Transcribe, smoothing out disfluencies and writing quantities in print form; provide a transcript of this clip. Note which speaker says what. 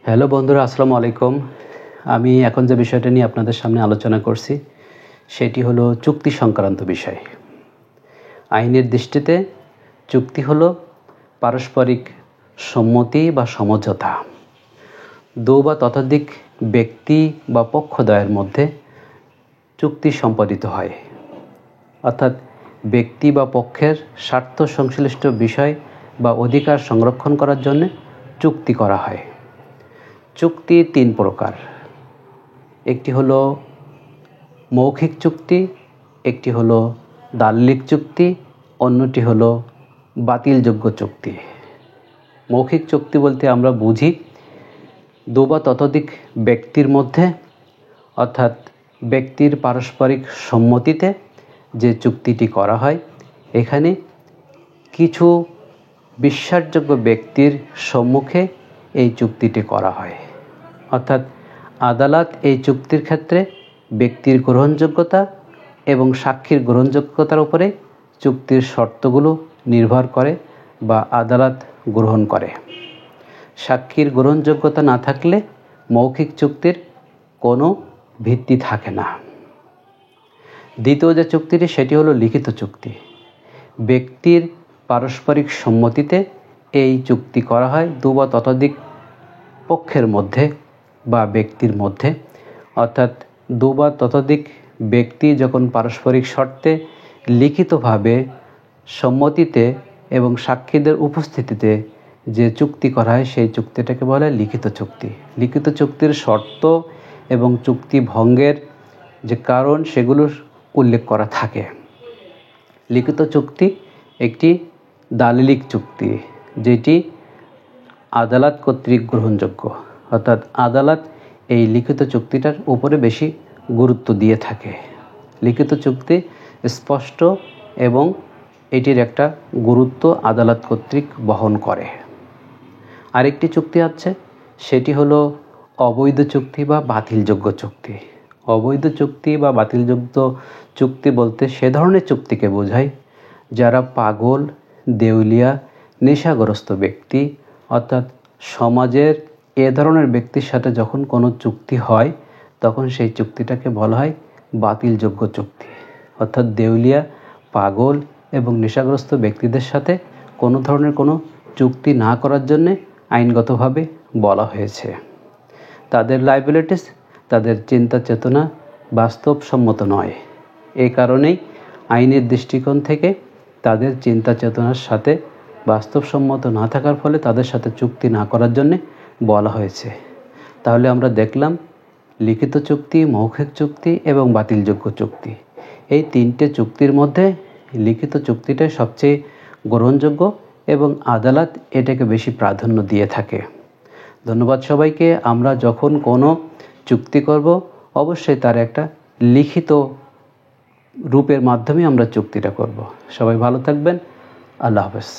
Speaker 1: Hello বন্ধুরা, আসসালামু আলাইকুম। আমি এখন যে বিষয়টা নিয়ে আপনাদের সামনে আলোচনা করছি সেটি হলো চুক্তি সংক্রান্ত বিষয়। আইনের দৃষ্টিতে চুক্তি হলো পারস্পরিক সম্মতি বা সমঝোতা। দু বা ততোধিক ব্যক্তি বা পক্ষদ্বয়ের মধ্যে চুক্তি সম্পাদিত হয়, অর্থাৎ ব্যক্তি বা পক্ষের স্বার্থ সংশ্লিষ্ট বিষয় বা অধিকার সংরক্ষণ করার জন্য চুক্তি করা হয়। চুক্তি তিন প্রকার। একটি হলো মৌখিক চুক্তি, একটি হলো দালিলিক চুক্তি, অন্যটি হলো বাতিলযোগ্য চুক্তি। মৌখিক চুক্তি বলতে আমরা বুঝি দু বা ততোধিক ব্যক্তির মধ্যে, অর্থাৎ ব্যক্তির পারস্পরিক সম্মতিতে যে চুক্তিটি করা হয়, এখানে কিছু বিশ্বাসযোগ্য ব্যক্তির সম্মুখে এই চুক্তিটি করা হয়। অর্থাৎ আদালত এই চুক্তির ক্ষেত্রে ব্যক্তির গ্রহণযোগ্যতা এবং সাক্ষীর গ্রহণযোগ্যতার উপরে চুক্তির শর্তগুলো নির্ভর করে বা আদালত গ্রহণ করে। সাক্ষীর গ্রহণযোগ্যতা না থাকলে মৌখিক চুক্তির কোনো ভিত্তি থাকে না। দ্বিতীয় যে চুক্তিটি সেটি হলো লিখিত চুক্তি। ব্যক্তির পারস্পরিক সম্মতিতে এই চুক্তি করা হয় দু বা ততোধিক পক্ষের মধ্যে বা ব্যক্তির মধ্যে। অর্থাৎ দু বা ততোধিক ব্যক্তি যখন পারস্পরিক শর্তে লিখিতভাবে সম্মতিতে এবং সাক্ষীদের উপস্থিতিতে যে চুক্তি করা হয় সেই চুক্তিটাকে বলা হয় লিখিত চুক্তি। লিখিত চুক্তির শর্ত এবং চুক্তি ভঙ্গের যে কারণ সেগুলোর উল্লেখ করা থাকে। লিখিত চুক্তি একটি দালিলিক চুক্তি, যেটি আদালত কর্তৃক গ্রহণযোগ্য। অর্থাৎ আদালত এই লিখিত চুক্তিটার উপরে বেশি গুরুত্ব দিয়ে থাকে। লিখিত চুক্তি স্পষ্ট এবং এটির একটা গুরুত্ব আদালত কর্তৃক বহন করে। আরেকটি চুক্তি আছে, সেটি হলো অবৈধ চুক্তি বা বাতিলযোগ্য চুক্তি। অবৈধ চুক্তি বা বাতিলযোগ্য চুক্তি বলতে সে ধরনের চুক্তিকে বোঝায় যারা পাগল, দেউলিয়া, নেশাগ্রস্ত ব্যক্তি, অর্থাৎ সমাজের এ ধরনের ব্যক্তির সাথে যখন কোনো চুক্তি হয় তখন সেই চুক্তিটাকে বলা হয় বাতিলযোগ্য চুক্তি। অর্থাৎ দেউলিয়া, পাগল এবং নেশাগ্রস্ত ব্যক্তিদের সাথে কোনো ধরনের কোনো চুক্তি না করার জন্যে আইনগতভাবে বলা হয়েছে। তাদের লায়াবিলিটিস, তাদের চিন্তা চেতনা বাস্তবসম্মত নয়। এই কারণেই আইনের দৃষ্টিকোণ থেকে তাদের চিন্তা চেতনার সাথে বাস্তবসম্মত না থাকার ফলে তাদের সাথে চুক্তি না করার জন্যে বলা হয়েছে। তাহলে আমরা দেখলাম লিখিত চুক্তি, মৌখিক চুক্তি এবং বাতিলযোগ্য চুক্তি। এই তিনটে চুক্তির মধ্যে লিখিত চুক্তিটাই সবচেয়ে গ্রহণযোগ্য এবং আদালত এটাকে বেশি প্রাধান্য দিয়ে থাকে। ধন্যবাদ সবাইকে। আমরা যখন কোনো চুক্তি করব অবশ্যই তার একটা লিখিত রূপের মাধ্যমে আমরা চুক্তিটা করব। সবাই ভালো থাকবেন। আল্লাহ হাফেজ।